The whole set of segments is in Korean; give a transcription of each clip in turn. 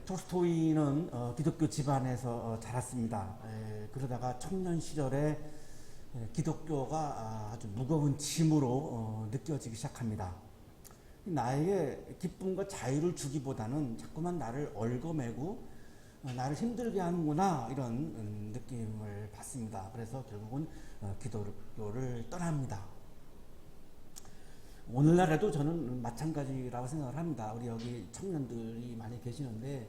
톨스토이는 기독교 집안에서 자랐습니다. 그러다가 청년 시절에 기독교가 아주 무거운 짐으로 느껴지기 시작합니다. 나에게 기쁨과 자유를 주기보다는 자꾸만 나를 얽어매고 나를 힘들게 하는구나, 이런 느낌을 받습니다. 그래서 결국은 기독교를 떠납니다. 오늘날에도 저는 마찬가지라고 생각을 합니다. 우리 여기 청년들이 많이 계시는데,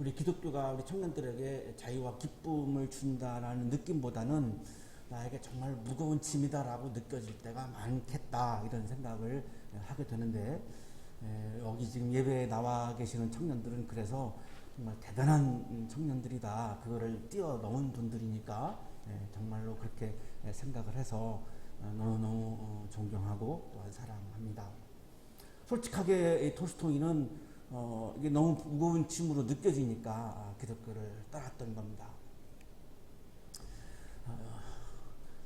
우리 기독교가 우리 청년들에게 자유와 기쁨을 준다라는 느낌보다는 나에게 정말 무거운 짐이다라고 느껴질 때가 많겠다, 이런 생각을 하게 되는데, 여기 지금 예배에 나와 계시는 청년들은 그래서 정말 대단한 청년들이다, 그거를 뛰어넘은 분들이니까 정말로 그렇게 생각을 해서 너무너무 존경하고 또한 사랑합니다. 솔직하게 이 톨스토이는 이게 너무 무거운 짐으로 느껴지니까 기독교를 떠났던 겁니다.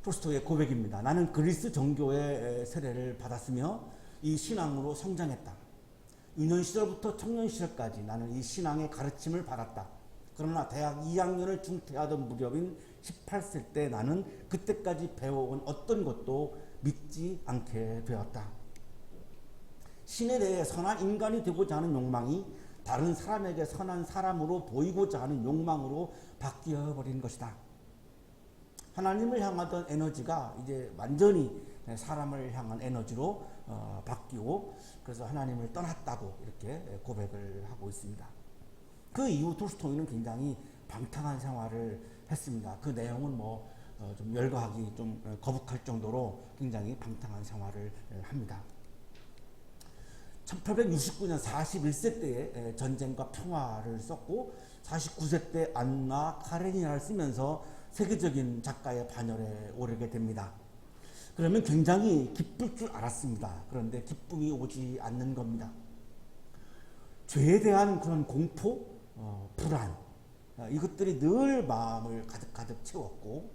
톨스토이의 고백입니다. 나는 그리스 정교의 세례를 받았으며 이 신앙으로 성장했다. 유년 시절부터 청년 시절까지 나는 이 신앙의 가르침을 받았다. 그러나 대학 2학년을 중퇴하던 무렵인 18세 때 나는 그때까지 배워온 어떤 것도 믿지 않게 되었다. 신에 대해 선한 인간이 되고자 하는 욕망이 다른 사람에게 선한 사람으로 보이고자 하는 욕망으로 바뀌어버린 것이다. 하나님을 향하던 에너지가 이제 완전히 사람을 향한 에너지로 바뀌고, 그래서 하나님을 떠났다고 이렇게 고백을 하고 있습니다. 그 이후 톨스토이는 굉장히 방탕한 생활을 했습니다. 그 내용은 좀 열거하기 좀 거북할 정도로 굉장히 방탕한 생활을 합니다. 1869년 41세 때에 전쟁과 평화를 썼고, 49세 때 안나 카레니나를 쓰면서 세계적인 작가의 반열에 오르게 됩니다. 그러면 굉장히 기쁠 줄 알았습니다. 그런데 기쁨이 오지 않는 겁니다. 죄에 대한 그런 공포, 불안, 이것들이 늘 마음을 가득 채웠고,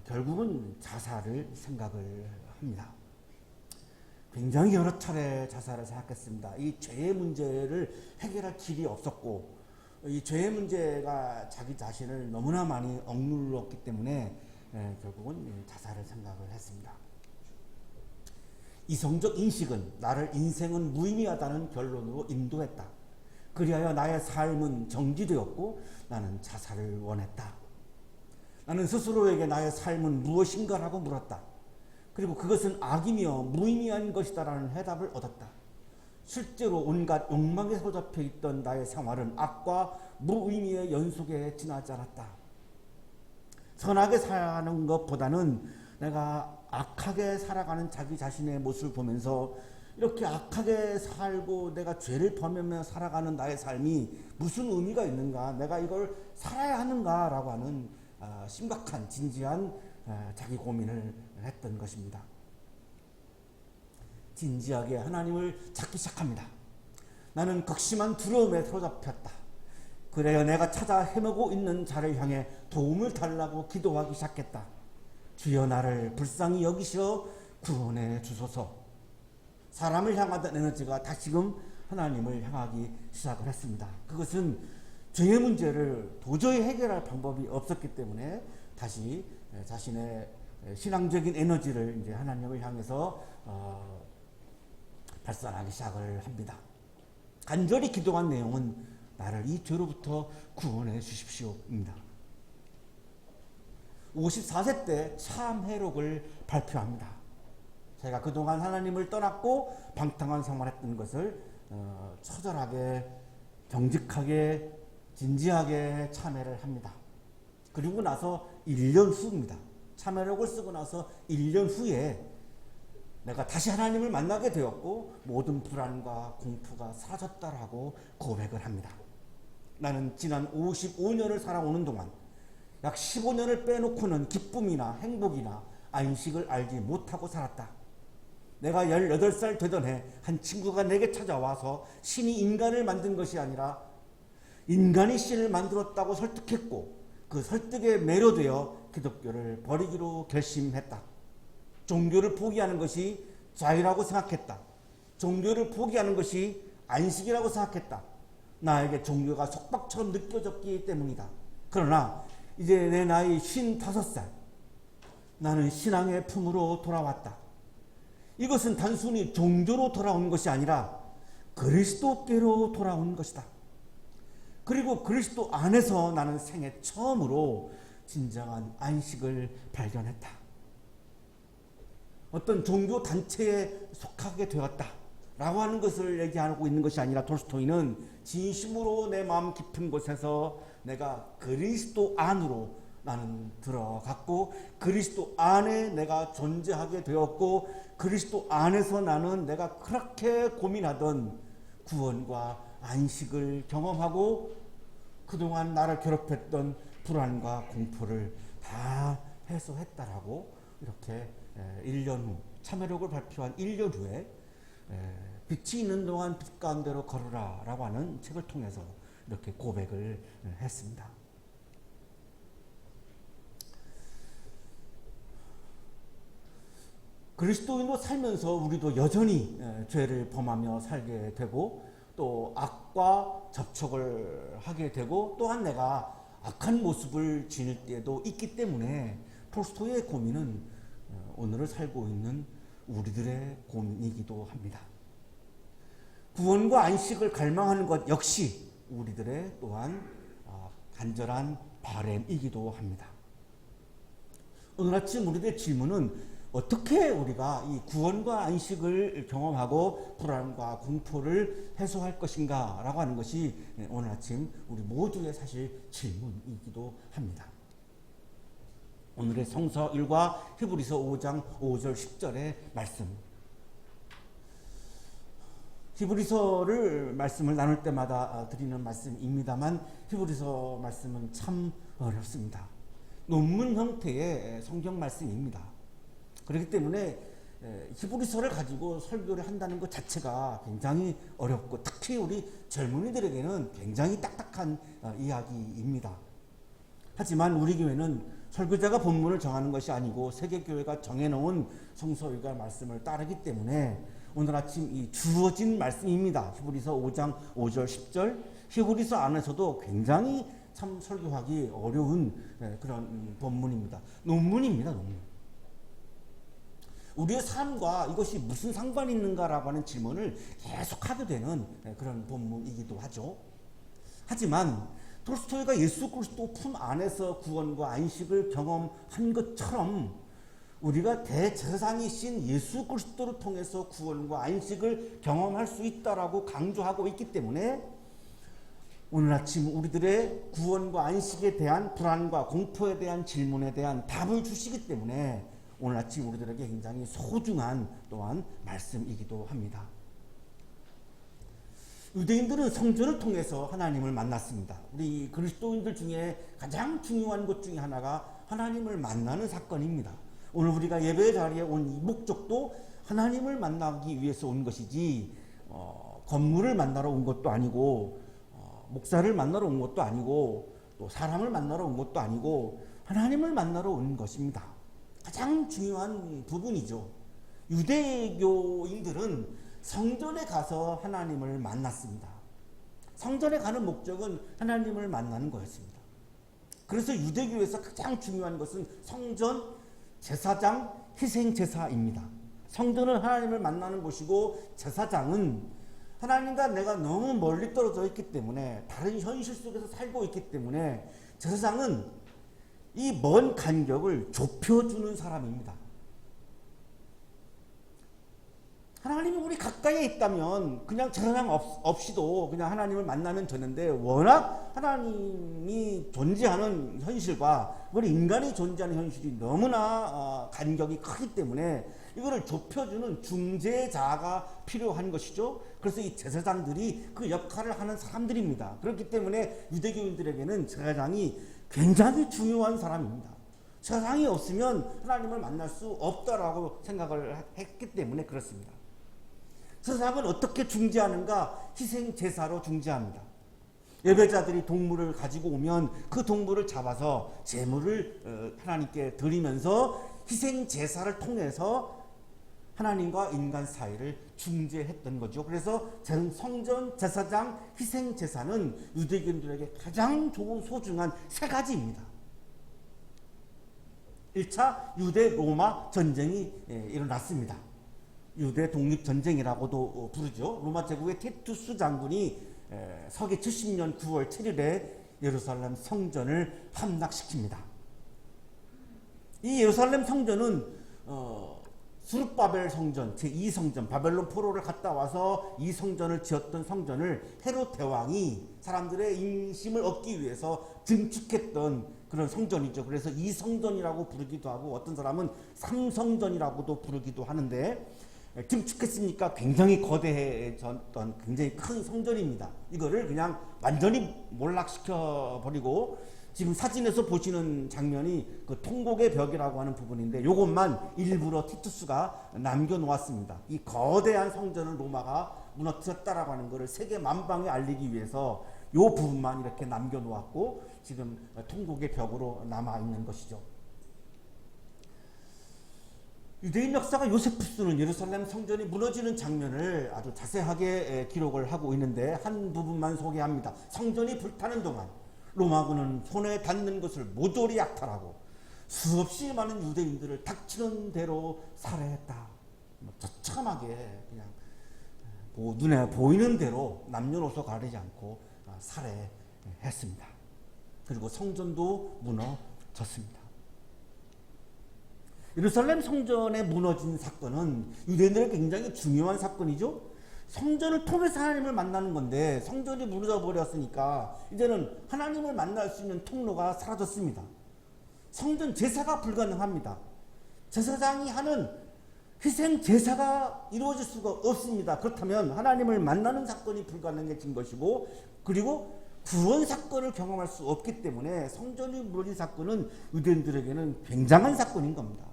결국은 자살을 생각을 합니다. 굉장히 여러 차례 자살을 생각했습니다. 이 죄의 문제를 해결할 길이 없었고, 이 죄의 문제가 자기 자신을 너무나 많이 억눌렀기 때문에 결국은 자살을 생각을 했습니다. 이성적 인식은 나를 인생은 무의미하다는 결론으로 인도했다. 그리하여 나의 삶은 정지되었고 나는 자살을 원했다. 나는 스스로에게 나의 삶은 무엇인가라고 물었다. 그리고 그것은 악이며 무의미한 것이다라는 해답을 얻었다. 실제로 온갖 욕망에 사로잡혀 있던 나의 생활은 악과 무의미의 연속에 지나지 않았다. 선하게 사는 것보다는 내가 악하게 살아가는 자기 자신의 모습을 보면서 이렇게 악하게 살고 내가 죄를 범하며 살아가는 나의 삶이 무슨 의미가 있는가, 내가 이걸 살아야 하는가라고 하는 심각한 진지한 자기 고민을 했던 것입니다. 진지하게 하나님을 찾기 시작합니다. 나는 극심한 두려움에 사로잡혔다. 그래야 내가 찾아 헤매고 있는 자를 향해 도움을 달라고 기도하기 시작했다. 주여 나를 불쌍히 여기시어 구원해 주소서. 사람을 향하던 에너지가 다시금 하나님을 향하기 시작을 했습니다. 그것은 죄의 문제를 도저히 해결할 방법이 없었기 때문에 다시 자신의 신앙적인 에너지를 이제 하나님을 향해서 발산하기 시작을 합니다. 간절히 기도한 내용은 나를 이 죄로부터 구원해 주십시오입니다. 54세 때 참회록을 발표합니다. 제가 그동안 하나님을 떠났고 방탕한 생활했던 것을 처절하게, 정직하게, 진지하게 참회를 합니다. 그리고 나서 1년 후입니다. 참회록을 쓰고 나서 1년 후에 내가 다시 하나님을 만나게 되었고 모든 불안과 공포가 사라졌다라고 고백을 합니다. 나는 지난 55년을 살아오는 동안 약 15년을 빼놓고는 기쁨이나 행복이나 안식을 알지 못하고 살았다. 내가 18살 되던 해 한 친구가 내게 찾아와서 신이 인간을 만든 것이 아니라 인간이 신을 만들었다고 설득했고, 그 설득에 매료되어 기독교를 버리기로 결심했다. 종교를 포기하는 것이 자유라고 생각했다. 종교를 포기하는 것이 안식이라고 생각했다. 나에게 종교가 속박처럼 느껴졌기 때문이다. 그러나 이제 내 나이 55살, 나는 신앙의 품으로 돌아왔다. 이것은 단순히 종교로 돌아온 것이 아니라 그리스도께로 돌아온 것이다. 그리고 그리스도 안에서 나는 생애 처음으로 진정한 안식을 발견했다. 어떤 종교 단체에 속하게 되었다 라고 하는 것을 얘기하고 있는 것이 아니라, 톨스토이는 진심으로 내 마음 깊은 곳에서 내가 그리스도 안으로 나는 들어갔고, 그리스도 안에 내가 존재하게 되었고, 그리스도 안에서 나는 내가 그렇게 고민하던 구원과 안식을 경험하고, 그동안 나를 괴롭혔던 불안과 공포를 다 해소했다라고, 이렇게 1년 후, 참회록을 발표한 1년 후에 빛이 있는 동안 빛 가운데로 걸으라 라고 하는 책을 통해서 이렇게 고백을 했습니다. 그리스도인으로 살면서 우리도 여전히 죄를 범하며 살게 되고, 또 악과 접촉을 하게 되고, 또한 내가 악한 모습을 지닐 때도 있기 때문에 톨스토이의 고민은 오늘을 살고 있는 우리들의 고민이기도 합니다. 구원과 안식을 갈망하는 것 역시 우리들의 또한 간절한 바람이기도 합니다. 오늘 아침 우리들의 질문은, 어떻게 우리가 이 구원과 안식을 경험하고 불안과 공포를 해소할 것인가 라고 하는 것이 오늘 아침 우리 모두의 사실 질문이기도 합니다. 오늘의 성서 1과 히브리서 5장 5절 10절의 말씀. 히브리서를 말씀을 나눌 때마다 드리는 말씀입니다만, 히브리서 말씀은 참 어렵습니다. 논문 형태의 성경 말씀입니다. 그렇기 때문에 히브리서를 가지고 설교를 한다는 것 자체가 굉장히 어렵고, 특히 우리 젊은이들에게는 굉장히 딱딱한 이야기입니다. 하지만 우리 교회는 설교자가 본문을 정하는 것이 아니고 세계교회가 정해놓은 성서일과 말씀을 따르기 때문에 오늘 아침 이 주어진 말씀입니다. 히브리서 5장 5절 10절. 히브리서 안에서도 굉장히 참 설교하기 어려운 그런 본문입니다. 논문입니다. 논문. 우리의 삶과 이것이 무슨 상관이 있는가라고 하는 질문을 계속하게 되는 그런 본문이기도 하죠. 하지만 톨스토이가 예수 그리스도 품 안에서 구원과 안식을 경험한 것처럼 우리가 대제사장이신 예수 그리스도를 통해서 구원과 안식을 경험할 수 있다라고 강조하고 있기 때문에, 오늘 아침 우리들의 구원과 안식에 대한 불안과 공포에 대한 질문에 대한 답을 주시기 때문에 오늘 아침 우리들에게 굉장히 소중한 또한 말씀이기도 합니다. 유대인들은 성전을 통해서 하나님을 만났습니다. 우리 그리스도인들 중에 가장 중요한 것 중에 하나가 하나님을 만나는 사건입니다. 오늘 우리가 예배 자리에 온 이 목적도 하나님을 만나기 위해서 온 것이지, 건물을 만나러 온 것도 아니고, 목사를 만나러 온 것도 아니고, 또 사람을 만나러 온 것도 아니고, 하나님을 만나러 온 것입니다. 가장 중요한 부분이죠. 유대교인들은 성전에 가서 하나님을 만났습니다. 성전에 가는 목적은 하나님을 만나는 거였습니다. 그래서 유대교에서 가장 중요한 것은 성전, 제사장, 희생제사입니다. 성전은 하나님을 만나는 곳이고, 제사장은 하나님과 내가 너무 멀리 떨어져 있기 때문에, 다른 현실 속에서 살고 있기 때문에 제사장은 이 먼 간격을 좁혀주는 사람입니다. 하나님이 우리 가까이에 있다면 그냥 제사장 없이도 그냥 하나님을 만나면 되는데, 워낙 하나님이 존재하는 현실과 우리 인간이 존재하는 현실이 너무나 간격이 크기 때문에 이거를 좁혀주는 중재자가 필요한 것이죠. 그래서 이 제사장들이 그 역할을 하는 사람들입니다. 그렇기 때문에 유대교인들에게는 제사장이 굉장히 중요한 사람입니다. 제사장이 없으면 하나님을 만날 수 없다라고 생각을 했기 때문에 그렇습니다. 제사장은 어떻게 중재하는가? 희생제사로 중재합니다. 예배자들이 동물을 가지고 오면 그 동물을 잡아서 제물을 하나님께 드리면서 희생제사를 통해서 하나님과 인간 사이를 중재했던 거죠. 그래서 성전, 제사장, 희생 제사는 유대인들에게 가장 좋은 소중한 세 가지입니다. 1차 유대 로마 전쟁이 일어났습니다. 유대 독립전쟁이라고도 부르죠. 로마 제국의 티투스 장군이 서기 70년 9월 7일에 예루살렘 성전을 함락시킵니다. 이 예루살렘 성전은 수르바벨 성전, 제2성전, 바벨론 포로를 갔다 와서 이 성전을 지었던 성전을 헤롯 대왕이 사람들의 인심을 얻기 위해서 증축했던 그런 성전이죠. 그래서 이 성전이라고 부르기도 하고 어떤 사람은 삼성전이라고도 부르기도 하는데, 증축했으니까 굉장히 거대해졌던 굉장히 큰 성전입니다. 이거를 그냥 완전히 몰락시켜 버리고, 지금 사진에서 보시는 장면이 그 통곡의 벽이라고 하는 부분인데, 이것만 일부러 티투스가 남겨놓았습니다. 이 거대한 성전을 로마가 무너뜨렸다라고 하는 것을 세계 만방에 알리기 위해서 이 부분만 이렇게 남겨놓았고, 지금 통곡의 벽으로 남아있는 것이죠. 유대인 역사가 요세푸스는 예루살렘 성전이 무너지는 장면을 아주 자세하게 기록을 하고 있는데, 한 부분만 소개합니다. 성전이 불타는 동안 로마군은 손에 닿는 것을 모조리 약탈하고 수없이 많은 유대인들을 닥치는 대로 살해했다. 처참하게 그냥 눈에 보이는 대로 남녀노소 가리지 않고 살해했습니다. 그리고 성전도 무너졌습니다. 예루살렘 성전에 무너진 사건은 유대인들에게 굉장히 중요한 사건이죠. 성전을 통해서 하나님을 만나는 건데 성전이 무너져 버렸으니까 이제는 하나님을 만날 수 있는 통로가 사라졌습니다. 성전 제사가 불가능합니다. 제사장이 하는 희생 제사가 이루어질 수가 없습니다. 그렇다면 하나님을 만나는 사건이 불가능해진 것이고, 그리고 구원 사건을 경험할 수 없기 때문에 성전이 무너진 사건은 유대인들에게는 굉장한 사건인 겁니다.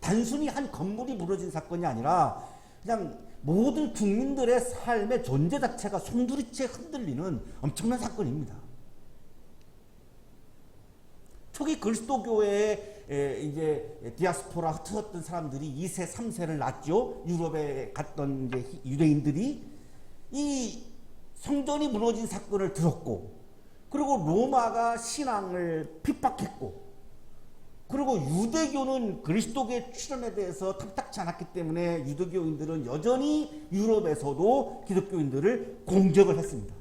단순히 한 건물이 무너진 사건이 아니라 그냥 모든 국민들의 삶의 존재 자체가 송두리째 흔들리는 엄청난 사건입니다. 초기 그리스도교회에 이제 디아스포라 흩어졌던 사람들이 2세, 3세를 낳았죠. 유럽에 갔던 이제 유대인들이 이 성전이 무너진 사건을 들었고, 그리고 로마가 신앙을 핍박했고, 그리고 유대교는 그리스도교의 출현에 대해서 탐탁치 않았기 때문에 유대교인들은 여전히 유럽에서도 기독교인들을 공격을 했습니다.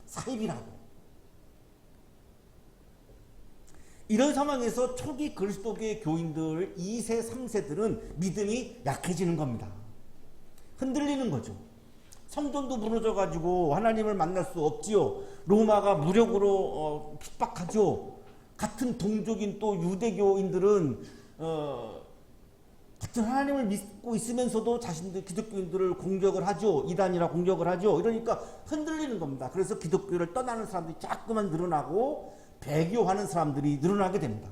사입이라고. 이런 상황에서 초기 그리스도교의 교인들 2세, 3세들은 믿음이 약해지는 겁니다. 흔들리는 거죠. 성전도 무너져가지고 하나님을 만날 수 없지요. 로마가 무력으로 핍박하죠. 같은 동족인 또 유대교인들은 같은 하나님을 믿고 있으면서도 자신들 기독교인들을 공격을 하죠. 이단이라 공격을 하죠. 이러니까 흔들리는 겁니다. 그래서 기독교를 떠나는 사람들이 자꾸만 늘어나고 배교하는 사람들이 늘어나게 됩니다.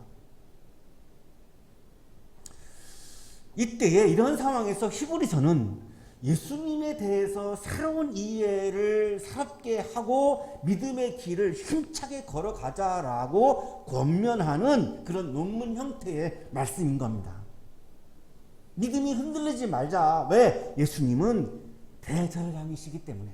이때에 이런 상황에서 히브리서는 예수님에 대해서 새로운 이해를 새롭게 하고 믿음의 길을 힘차게 걸어가자라고 권면하는 그런 논문 형태의 말씀인 겁니다. 믿음이 흔들리지 말자. 왜? 예수님은 대제사장이시기 때문에.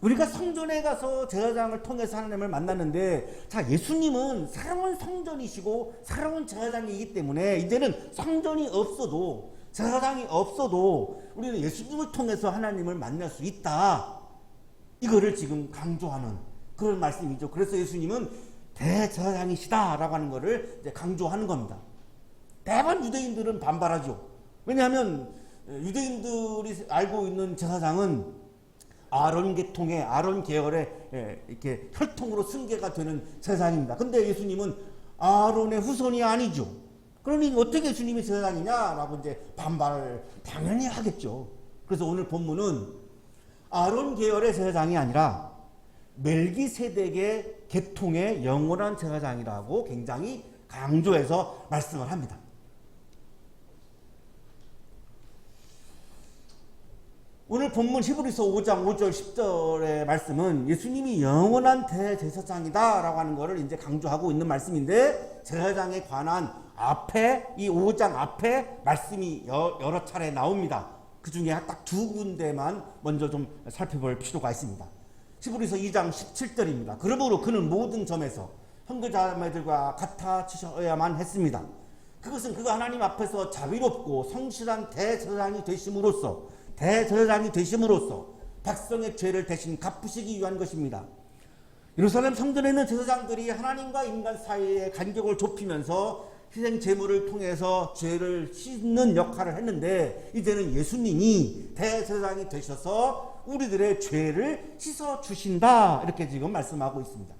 우리가 성전에 가서 제사장을 통해서 하나님을 만났는데, 자, 예수님은 새로운 성전이시고 새로운 제사장이기 때문에 이제는 성전이 없어도, 제사장이 없어도 우리는 예수님을 통해서 하나님을 만날 수 있다. 이거를 지금 강조하는 그런 말씀이죠. 그래서 예수님은 대제사장이시다라고 하는 것을 이제 강조하는 겁니다. 대부분 유대인들은 반발하죠. 왜냐하면 유대인들이 알고 있는 제사장은 아론 계통의 아론 계열의 이렇게 혈통으로 승계가 되는 제사장입니다. 근데 예수님은 아론의 후손이 아니죠. 그러니 어떻게 예수님이 제사장이냐라고 이제 반발을 당연히 하겠죠. 그래서 오늘 본문은 아론 계열의 제사장이 아니라 멜기세덱의 계통의 영원한 제사장이라고 굉장히 강조해서 말씀을 합니다. 오늘 본문 히브리서 5장 5절 10절의 말씀은 예수님이 영원한 대제사장이다 라고 하는 것을 이제 강조하고 있는 말씀인데, 제사장에 관한 앞에 이 5장 앞에 말씀이 여러 차례 나옵니다. 그 중에 딱 두 군데만 먼저 좀 살펴볼 필요가 있습니다. 히브리서 2장 17절입니다. 그러므로 그는 모든 점에서 형제자매들과 같아 치셔야만 했습니다. 그것은 그가 하나님 앞에서 자비롭고 성실한 대제사장이 되심으로써 백성의 죄를 대신 갚으시기 위한 것입니다. 예루살렘 성전에 있는 제사장들이 하나님과 인간 사이의 간격을 좁히면서 희생 제물을 통해서 죄를 씻는 역할을 했는데, 이제는 예수님이 대제사장이 되셔서 우리들의 죄를 씻어 주신다, 이렇게 지금 말씀하고 있습니다.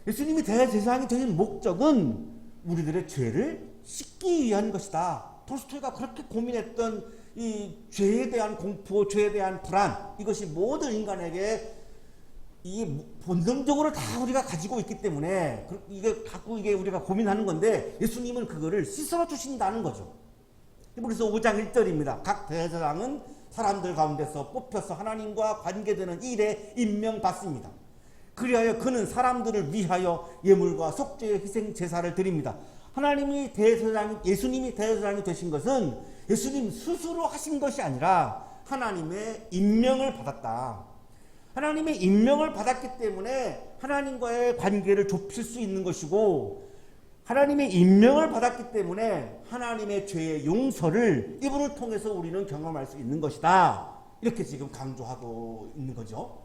예수님이 대제사장이 되신 목적은 우리들의 죄를 씻기 위한 것이다. 톨스토이가 그렇게 고민했던 이 죄에 대한 공포, 죄에 대한 불안, 이것이 모든 인간에게 이게 본능적으로 다 우리가 가지고 있기 때문에 이게 우리가 고민하는 건데, 예수님은 그거를 씻어 주신다는 거죠. 그래서 5장 1절입니다. 각 대제사장은 사람들 가운데서 뽑혀서 하나님과 관계되는 일에 임명받습니다. 그리하여 그는 사람들을 위하여 예물과 속죄의 희생 제사를 드립니다. 예수님이 대제사장이 되신 것은 예수님 스스로 하신 것이 아니라 하나님의 임명을 받았다. 하나님의 임명을 받았기 때문에 하나님과의 관계를 좁힐 수 있는 것이고, 하나님의 임명을 받았기 때문에 하나님의 죄의 용서를 이분을 통해서 우리는 경험할 수 있는 것이다. 이렇게 지금 강조하고 있는 거죠.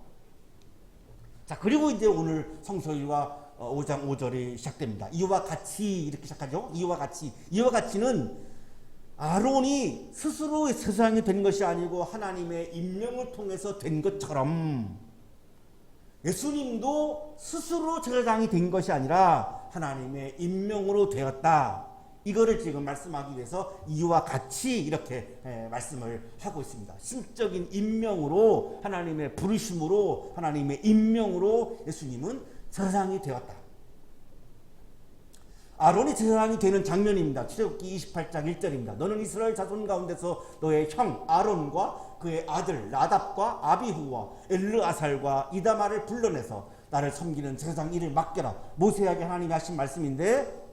자, 그리고 이제 오늘 성서일과 5장 5절이 시작됩니다. 이와 같이 이렇게 시작하죠. 이와 같이는 아론이 스스로 제사장이 된 것이 아니고 하나님의 임명을 통해서 된 것처럼, 예수님도 스스로 제사장이 된 것이 아니라 하나님의 임명으로 되었다. 이거를 지금 말씀하기 위해서 이와 같이 이렇게 말씀을 하고 있습니다. 신적인 임명으로, 하나님의 부르심으로, 하나님의 임명으로 예수님은 제사장이 되었다. 아론이 제사장이 되는 장면입니다. 출애굽기 28장 1절입니다. 너는 이스라엘 자손 가운데서 너의 형 아론과 그의 아들 나답과 아비후와 엘르아살과 이다말을 불러내서 나를 섬기는 제사장 일을 맡겨라. 모세에게 하나님이 하신 말씀인데,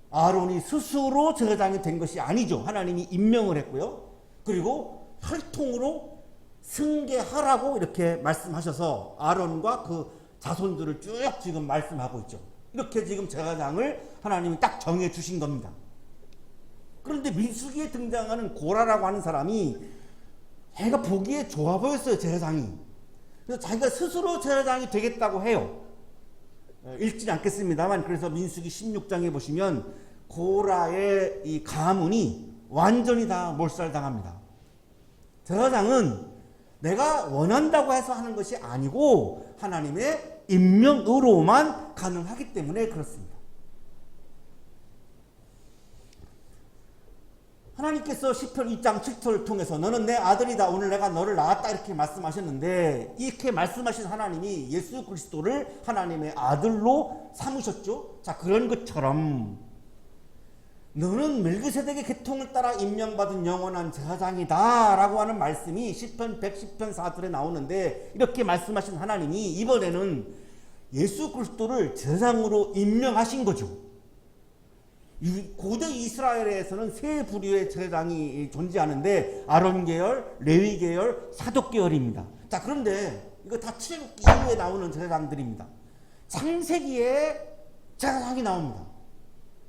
아론이 스스로 제사장이 된 것이 아니죠. 하나님이 임명을 했고요. 그리고 혈통으로 승계하라고 이렇게 말씀하셔서 아론과 그 자손들을 쭉 지금 말씀하고 있죠. 이렇게 지금 제사장을 하나님이 딱 정해 주신 겁니다. 그런데 민수기에 등장하는 고라라고 하는 사람이 애가 보기에 좋아 보였어요, 제사장이. 그래서 자기가 스스로 제사장이 되겠다고 해요. 읽지는 않겠습니다만, 그래서 민수기 16장에 보시면 고라의 이 가문이 완전히 다 몰살당합니다. 제사장은 내가 원한다고 해서 하는 것이 아니고 하나님의 임명으로만 가능하기 때문에 그렇습니다. 하나님께서 시편 2장 7절을 통해서 너는 내 아들이다, 오늘 내가 너를 낳았다, 이렇게 말씀하셨는데, 이렇게 말씀하신 하나님이 예수 그리스도를 하나님의 아들로 삼으셨죠. 자, 그런 것처럼 너는 멜기세덱의 계통을 따라 임명받은 영원한 제사장이다 라고 하는 말씀이 시편 110편 4절에 나오는데, 이렇게 말씀하신 하나님이 이번에는 예수 그리스도를 제사장으로 임명하신 거죠. 고대 이스라엘에서는 세 부류의 제사장이 존재하는데, 아론 계열, 레위 계열, 사독 계열입니다. 자, 그런데 이거 다 출애굽기 이후에 나오는 제사장들입니다. 창세기에 제사장이 나옵니다.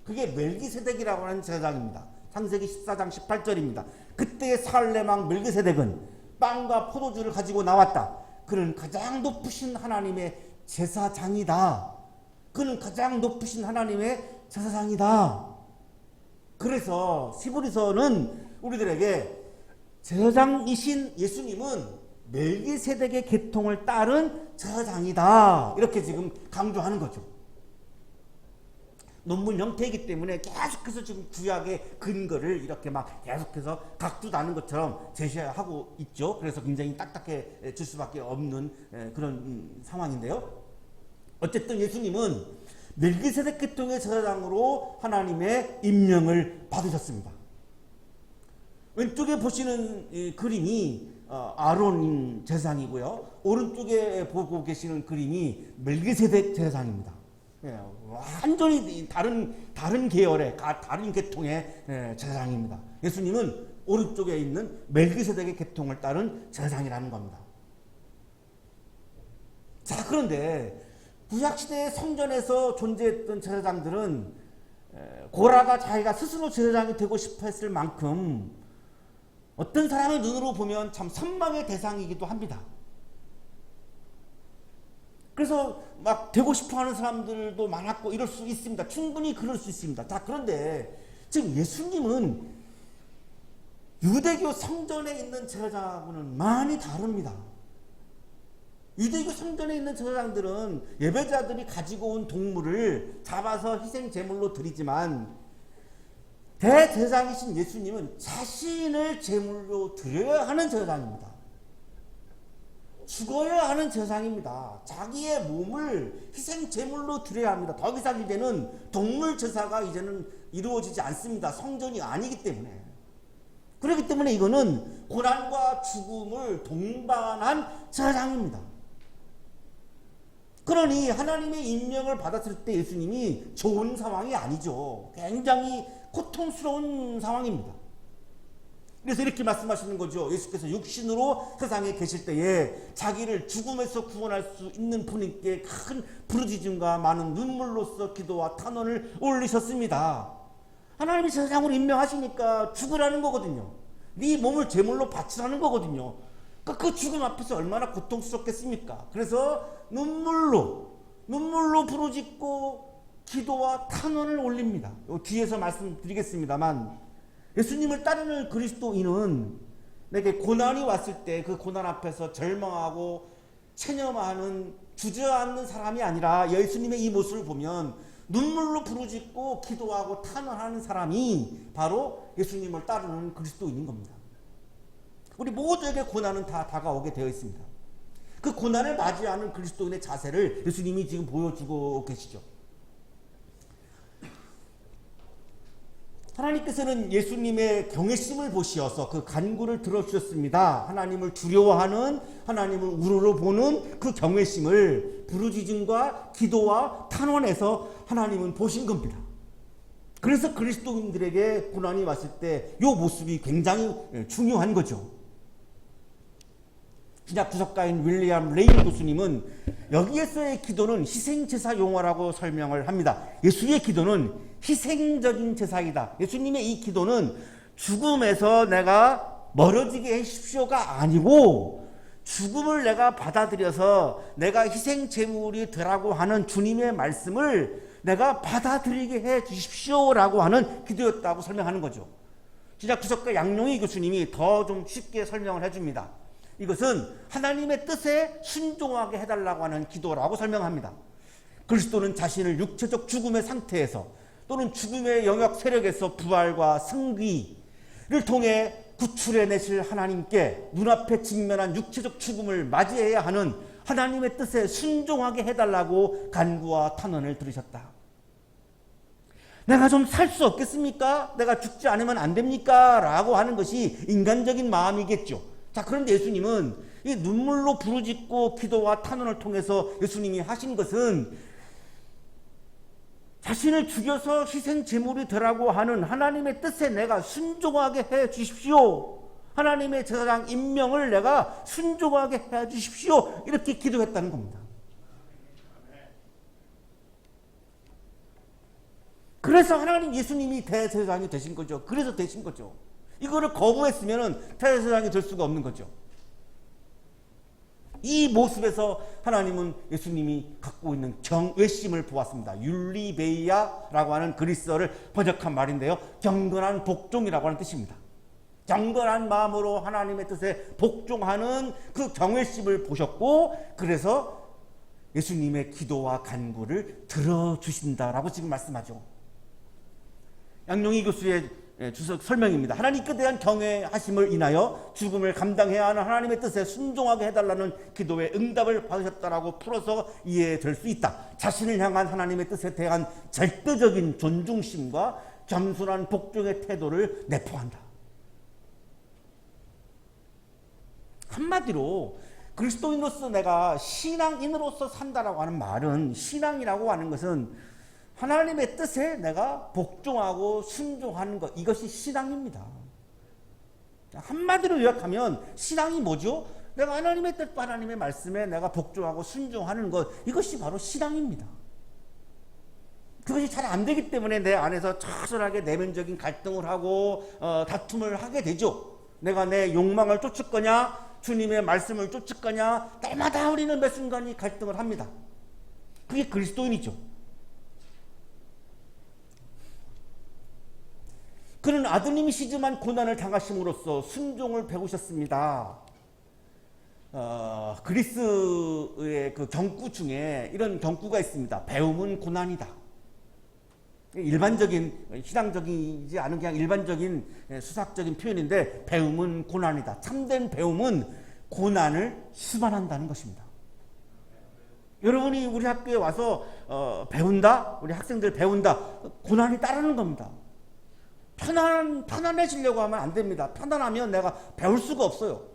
그게 멜기세덱이라고 하는 제사장입니다. 창세기 14장 18절입니다. 그때 살렘왕 멜기세덱은 빵과 포도주를 가지고 나왔다. 그는 가장 높으신 하나님의 제사장이다. 그는 가장 높으신 하나님의 제사장이다. 그래서 히브리서는 우리들에게 제사장이신 예수님은 멜기세덱의 계통을 따른 제사장이다, 이렇게 지금 강조하는 거죠. 논문 형태이기 때문에 계속해서 지금 구약의 근거를 이렇게 막 계속해서 각주 나는 것처럼 제시하고 있죠. 그래서 굉장히 딱딱해질 수밖에 없는 그런 상황인데요. 어쨌든 예수님은 멜기세덱 계통의 제사장으로 하나님의 임명을 받으셨습니다. 왼쪽에 보시는 이 그림이 아론 제사장이고요. 오른쪽에 보고 계시는 그림이 멜기세덱 제사장입니다. 완전히 다른 계열의, 다른 계통의 제사장입니다. 예수님은 오른쪽에 있는 멜기세덱의 계통을 따른 제사장이라는 겁니다. 자, 그런데 구약시대의 성전에서 존재했던 제사장들은 고라가 자기가 스스로 제사장이 되고 싶어 했을 만큼 어떤 사람의 눈으로 보면 참 선망의 대상이기도 합니다. 그래서 막 되고 싶어 하는 사람들도 많았고 이럴 수 있습니다. 충분히 그럴 수 있습니다. 자, 그런데 지금 예수님은 유대교 성전에 있는 제사장하고는 많이 다릅니다. 유대교 성전에 있는 제사장들은 예배자들이 가지고 온 동물을 잡아서 희생 제물로 드리지만 대제사장이신 예수님은 자신을 제물로 드려야 하는 제사장입니다. 죽어야 하는 제사장입니다. 자기의 몸을 희생 제물로 드려야 합니다. 더 이상 이제는 동물 제사가 이제는 이루어지지 않습니다. 성전이 아니기 때문에. 그렇기 때문에 이거는 고난과 죽음을 동반한 제사장입니다. 그러니 하나님의 임명을 받았을 때 예수님이 좋은 상황이 아니죠. 굉장히 고통스러운 상황입니다. 그래서 이렇게 말씀하시는 거죠. 예수께서 육신으로 세상에 계실 때에 자기를 죽음에서 구원할 수 있는 분께 큰 부르짖음과 많은 눈물로써 기도와 탄원을 올리셨습니다. 하나님이 세상으로 임명하시니까 죽으라는 거거든요. 네 몸을 제물로 바치라는 거거든요. 그 죽음 앞에서 얼마나 고통스럽겠습니까? 그래서 눈물로 부르짖고 기도와 탄원을 올립니다. 뒤에서 말씀드리겠습니다만 예수님을 따르는 그리스도인은 내게 고난이 왔을 때 그 고난 앞에서 절망하고 체념하는 주저앉는 사람이 아니라 예수님의 이 모습을 보면 눈물로 부르짖고 기도하고 탄원하는 사람이 바로 예수님을 따르는 그리스도인인 겁니다. 우리 모두에게 고난은 다 다가오게 되어 있습니다. 그 고난을 맞이하는 그리스도인의 자세를 예수님이 지금 보여주고 계시죠. 하나님께서는 예수님의 경외심을 보시어서 그 간구를 들어주셨습니다. 하나님을 두려워하는, 하나님을 우러러 보는 그 경외심을 부르짖음과 기도와 탄원에서 하나님은 보신 겁니다. 그래서 그리스도인들에게 고난이 왔을 때 이 모습이 굉장히 중요한 거죠. 신약 주석가인 윌리엄 레인 교수님은 여기에서의 기도는 희생제사 용어라고 설명을 합니다. 예수의 기도는 희생적인 제사이다. 예수님의 이 기도는 죽음에서 내가 멀어지게 해주십시오가 아니고 죽음을 내가 받아들여서 내가 희생 제물이 되라고 하는 주님의 말씀을 내가 받아들이게 해 주십시오라고 하는 기도였다고 설명하는 거죠. 신약 주석가 양용희 교수님이 더 좀 쉽게 설명을 해줍니다. 이것은 하나님의 뜻에 순종하게 해달라고 하는 기도라고 설명합니다. 그리스도는 자신을 육체적 죽음의 상태에서 또는 죽음의 영역 세력에서 부활과 승리를 통해 구출해내실 하나님께 눈앞에 직면한 육체적 죽음을 맞이해야 하는 하나님의 뜻에 순종하게 해달라고 간구와 탄원을 들으셨다. 내가 좀 살 수 없겠습니까? 내가 죽지 않으면 안 됩니까? 라고 하는 것이 인간적인 마음이겠죠. 자, 그런데 예수님은 이 눈물로 부르짖고 기도와 탄원을 통해서 예수님이 하신 것은 자신을 죽여서 희생 제물이 되라고 하는 하나님의 뜻에 내가 순종하게 해 주십시오. 하나님의 제사장 임명을 내가 순종하게 해 주십시오. 이렇게 기도했다는 겁니다. 그래서 하나님 예수님이 대제사장이 되신 거죠. 그래서 되신 거죠. 이거를 거부했으면 대제사장이 될 수가 없는 거죠. 이 모습에서 하나님은 예수님이 갖고 있는 경외심을 보았습니다. 율리베이아라고 하는 그리스어를 번역한 말인데요. 경건한 복종이라고 하는 뜻입니다. 경건한 마음으로 하나님의 뜻에 복종하는 그 경외심을 보셨고 그래서 예수님의 기도와 간구를 들어주신다라고 지금 말씀하죠. 양용희 교수의 주석 설명입니다. 하나님께 대한 경외하심을 인하여 죽음을 감당해야 하는 하나님의 뜻에 순종하게 해달라는 기도에 응답을 받으셨다라고 풀어서 이해될 수 있다. 자신을 향한 하나님의 뜻에 대한 절대적인 존중심과 겸손한 복종의 태도를 내포한다. 한마디로 그리스도인으로서 내가 신앙인으로서 산다라고 하는 말은, 신앙이라고 하는 것은 하나님의 뜻에 내가 복종하고 순종하는 것, 이것이 신앙입니다. 한마디로 요약하면 신앙이 뭐죠? 내가 하나님의 뜻과 하나님의 말씀에 내가 복종하고 순종하는 것, 이것이 바로 신앙입니다. 그것이 잘 안 되기 때문에 내 안에서 처절하게 내면적인 갈등을 하고 다툼을 하게 되죠. 내가 내 욕망을 쫓을 거냐, 주님의 말씀을 쫓을 거냐, 때마다 우리는 매 순간이 갈등을 합니다. 그게 그리스도인이죠. 그는 아드님이시지만 고난을 당하심으로써 순종을 배우셨습니다. 그리스의 그 경구 중에 이런 경구가 있습니다. 배움은 고난이다. 일반적인, 신앙적이지 않은 그냥 일반적인 수학적인 표현인데, 배움은 고난이다. 참된 배움은 고난을 수반한다는 것입니다. 여러분이 우리 학교에 와서 배운다, 우리 학생들 배운다, 고난이 따르는 겁니다. 편안해지려고 하면 안 됩니다. 편안하면 내가 배울 수가 없어요.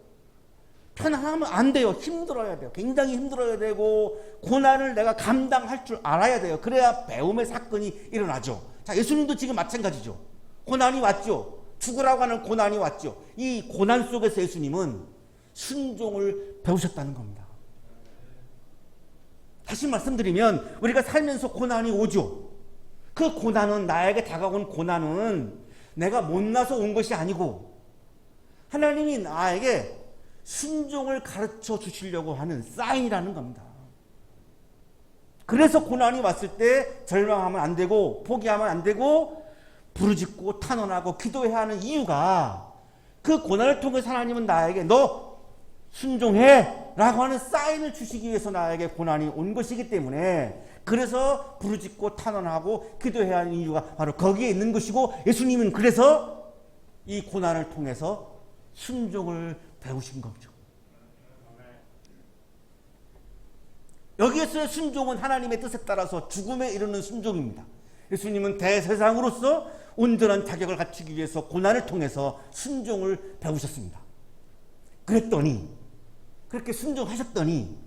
편안하면 안 돼요. 힘들어야 돼요. 굉장히 힘들어야 되고 고난을 내가 감당할 줄 알아야 돼요. 그래야 배움의 사건이 일어나죠. 자, 예수님도 지금 마찬가지죠. 고난이 왔죠. 죽으라고 하는 고난이 왔죠. 이 고난 속에서 예수님은 순종을 배우셨다는 겁니다. 다시 말씀드리면 우리가 살면서 고난이 오죠. 그 고난은, 나에게 다가온 고난은 내가 못나서 온 것이 아니고 하나님이 나에게 순종을 가르쳐 주시려고 하는 사인이라는 겁니다. 그래서 고난이 왔을 때 절망하면 안 되고 포기하면 안 되고 부르짖고 탄원하고 기도해야 하는 이유가, 그 고난을 통해서 하나님은 나에게 너 순종해 라고 하는 사인을 주시기 위해서 나에게 고난이 온 것이기 때문에, 그래서 부르짖고 탄원하고 기도해야 하는 이유가 바로 거기에 있는 것이고, 예수님은 그래서 이 고난을 통해서 순종을 배우신 거죠. 여기에서의 순종은 하나님의 뜻에 따라서 죽음에 이르는 순종입니다. 예수님은 대세상으로서 온전한 자격을 갖추기 위해서 고난을 통해서 순종을 배우셨습니다. 그랬더니, 그렇게 순종하셨더니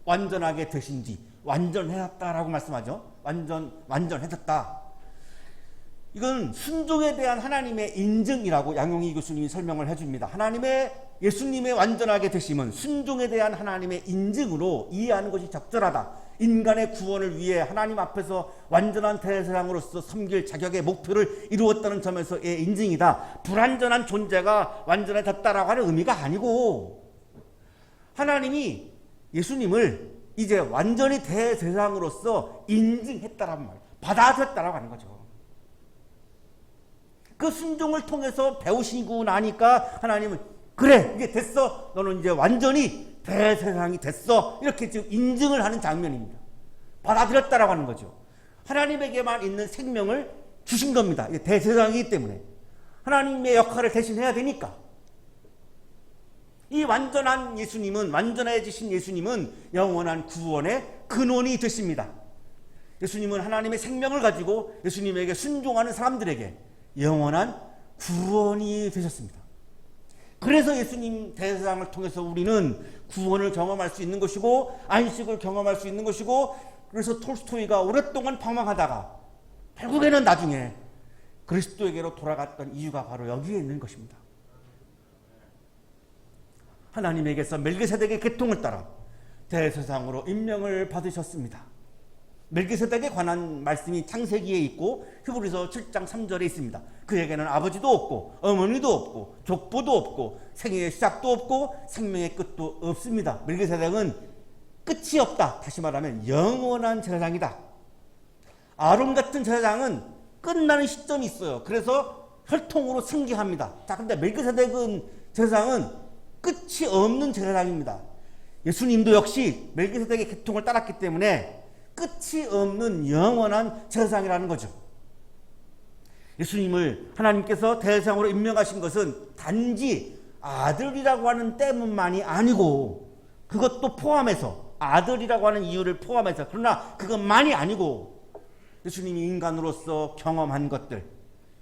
완전하게 되신 뒤, 완전해졌다라고 말씀하죠. 완전해졌다. 이건 순종에 대한 하나님의 인증이라고 양용희 교수님이 설명을 해줍니다. 예수님의 완전하게 되심은 순종에 대한 하나님의 인증으로 이해하는 것이 적절하다. 인간의 구원을 위해 하나님 앞에서 완전한 대세상으로서 섬길 자격의 목표를 이루었다는 점에서의 인증이다. 불완전한 존재가 완전해졌다라고 하는 의미가 아니고, 하나님이 예수님을 이제 완전히 대세상으로서 인증했다라는 말, 받아들였다라고 하는 거죠. 그 순종을 통해서 배우시고 나니까 하나님은 그래, 이게 됐어, 너는 이제 완전히 대세상이 됐어, 이렇게 지금 인증을 하는 장면입니다. 받아들였다라고 하는 거죠. 하나님에게만 있는 생명을 주신 겁니다. 이게 대세상이기 때문에 하나님의 역할을 대신해야 되니까. 이 완전한 예수님은, 완전해지신 예수님은 영원한 구원의 근원이 되십니다. 예수님은 하나님의 생명을 가지고 예수님에게 순종하는 사람들에게 영원한 구원이 되셨습니다. 그래서 예수님 대세상을 통해서 우리는 구원을 경험할 수 있는 것이고 안식을 경험할 수 있는 것이고, 그래서 톨스토이가 오랫동안 방황하다가 결국에는 나중에 그리스도에게로 돌아갔던 이유가 바로 여기에 있는 것입니다. 하나님에게서 멜기세덱의 계통을 따라 대세상으로 임명을 받으셨습니다. 멜기세덱에 관한 말씀이 창세기에 있고 히브리서 7장 3절에 있습니다. 그에게는 아버지도 없고 어머니도 없고 족보도 없고 생애의 시작도 없고 생명의 끝도 없습니다. 멜기세덱은 끝이 없다. 다시 말하면 영원한 제사장이다. 아론 같은 제사장은 끝나는 시점이 있어요. 그래서 혈통으로 승계합니다. 자, 근데 멜기세덱은 제사장은 끝이 없는 제사장입니다. 예수님도 역시 멜기세덱의 계통을 따랐기 때문에 끝이 없는 영원한 제사장이라는 거죠. 예수님을 하나님께서 대제사장으로 임명하신 것은 단지 아들이라고 하는 때문만이 아니고, 그것도 포함해서, 아들이라고 하는 이유를 포함해서, 그러나 그것만이 아니고 예수님이 인간으로서 경험한 것들,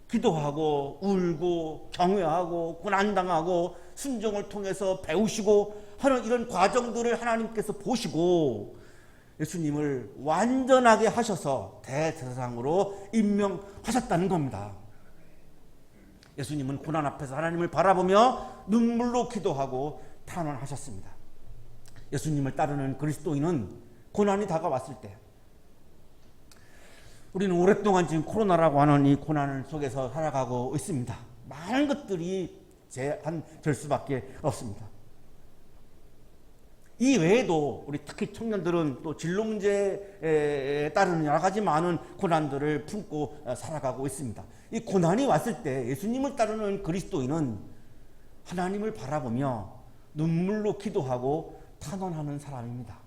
기도하고 울고 경외하고 고난당하고 순종을 통해서 배우시고 하는 이런 과정들을 하나님께서 보시고 예수님을 완전하게 하셔서 대제사장으로 임명하셨다는 겁니다. 예수님은 고난 앞에서 하나님을 바라보며 눈물로 기도하고 탄원하셨습니다. 예수님을 따르는 그리스도인은 고난이 다가왔을 때, 우리는 오랫동안 지금 코로나라고 하는 이 고난 속에서 살아가고 있습니다. 많은 것들이 제한될 수밖에 없습니다. 이 외에도 우리 특히 청년들은 또 진로 문제에 따르는 여러 가지 많은 고난들을 품고 살아가고 있습니다. 이 고난이 왔을 때 예수님을 따르는 그리스도인은 하나님을 바라보며 눈물로 기도하고 탄원하는 사람입니다.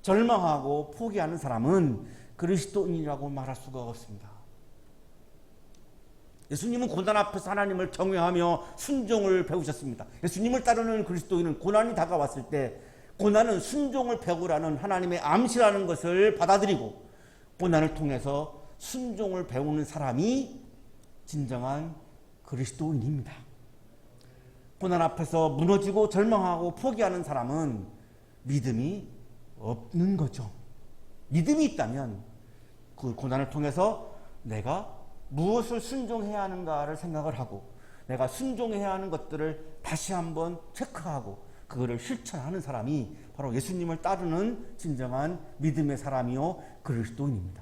절망하고 포기하는 사람은 그리스도인이라고 말할 수가 없습니다. 예수님은 고난 앞에서 하나님을 경외하며 순종을 배우셨습니다. 예수님을 따르는 그리스도인은 고난이 다가왔을 때 고난은 순종을 배우라는 하나님의 암시라는 것을 받아들이고 고난을 통해서 순종을 배우는 사람이 진정한 그리스도인입니다. 고난 앞에서 무너지고 절망하고 포기하는 사람은 믿음이 없는 거죠. 믿음이 있다면 그 고난을 통해서 내가 무엇을 순종해야 하는가를 생각을 하고 내가 순종해야 하는 것들을 다시 한번 체크하고 그거를 실천하는 사람이 바로 예수님을 따르는 진정한 믿음의 사람이요 그리스도인입니다.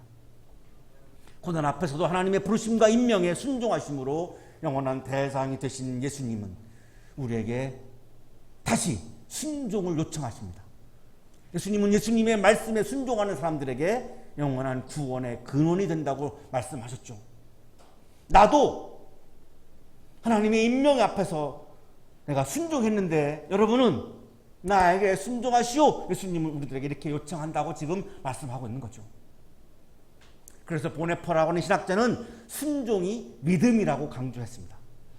고난 앞에서도 하나님의 부르심과 임명에 순종하심으로 영원한 대상이 되신 예수님은 우리에게 다시 순종을 요청하십니다. 예수님은 예수님의 말씀에 순종하는 사람들에게 영원한 구원의 근원이 된다고 말씀하셨죠. 나도 하나님의 임명 앞에서 내가 순종했는데 여러분은 나에게 순종하시오. 예수님은 우리들에게 이렇게 요청한다고 지금 말씀하고 있는 거죠. 그래서 보네퍼라고 하는 신학자는 순종이 믿음이라고 강조했습니다.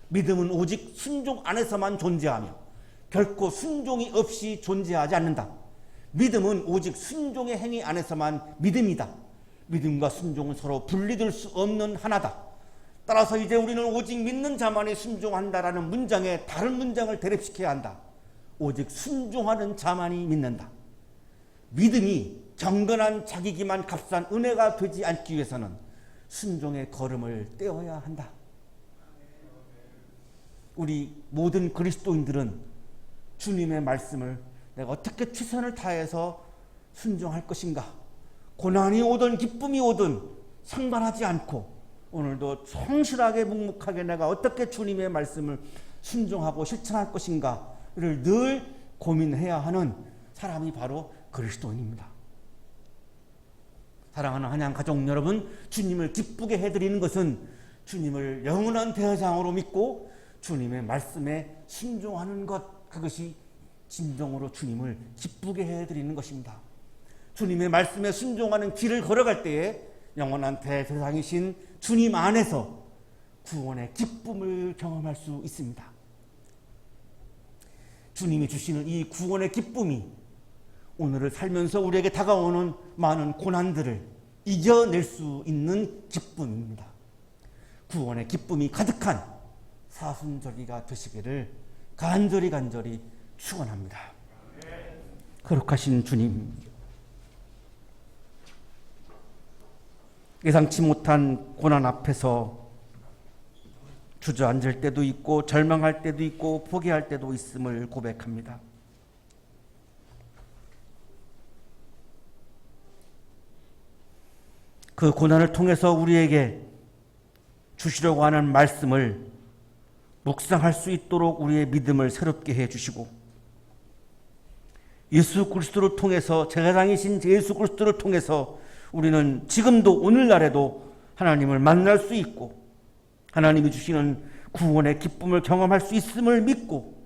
믿음은 오직 순종 안에서만 존재하며 결코 순종이 없이 존재하지 않는다. 믿음은 오직 순종의 행위 안에서만 믿음이다. 믿음과 순종은 서로 분리될 수 없는 하나다. 따라서 이제 우리는 오직 믿는 자만이 순종한다라는 문장에 다른 문장을 대립시켜야 한다. 오직 순종하는 자만이 믿는다. 믿음이 경건한 자기기만 값싼 은혜가 되지 않기 위해서는 순종의 걸음을 떼어야 한다. 우리 모든 그리스도인들은 주님의 말씀을 내가 어떻게 최선을 다해서 순종할 것인가? 고난이 오든 기쁨이 오든 상관하지 않고 오늘도 성실하게 묵묵하게 내가 어떻게 주님의 말씀을 순종하고 실천할 것인가를 늘 고민해야 하는 사람이 바로 그리스도인입니다. 사랑하는 한양 가족 여러분, 주님을 기쁘게 해드리는 것은 주님을 영원한 대제사장으로 믿고 주님의 말씀에 순종하는 것, 그것이 진정으로 주님을 기쁘게 해드리는 것입니다. 주님의 말씀에 순종하는 길을 걸어갈 때에 영원한 대제사장이신 주님 안에서 구원의 기쁨을 경험할 수 있습니다. 주님이 주시는 이 구원의 기쁨이 오늘을 살면서 우리에게 다가오는 많은 고난들을 이겨낼 수 있는 기쁨입니다. 구원의 기쁨이 가득한 사순절기가 되시기를 간절히 축원합니다. 거룩하신 주님, 예상치 못한 고난 앞에서 주저앉을 때도 있고 절망할 때도 있고 포기할 때도 있음을 고백합니다. 그 고난을 통해서 우리에게 주시려고 하는 말씀을 묵상할 수 있도록 우리의 믿음을 새롭게 해주시고 예수 그리스도를 통해서 제사장이신 예수 그리스도를 통해서 우리는 지금도 오늘날에도 하나님을 만날 수 있고 하나님이 주시는 구원의 기쁨을 경험할 수 있음을 믿고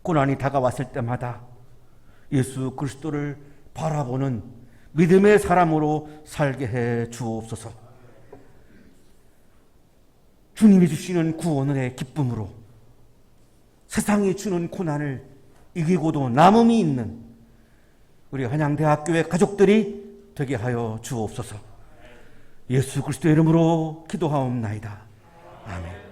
고난이 다가왔을 때마다 예수 그리스도를 바라보는 믿음의 사람으로 살게 해 주옵소서. 주님이 주시는 구원의 기쁨으로 세상이 주는 고난을 이기고도 남음이 있는 우리 한양대학교의 가족들이 되게 하여 주옵소서. 예수 그리스도의 이름으로 기도하옵나이다. 아멘.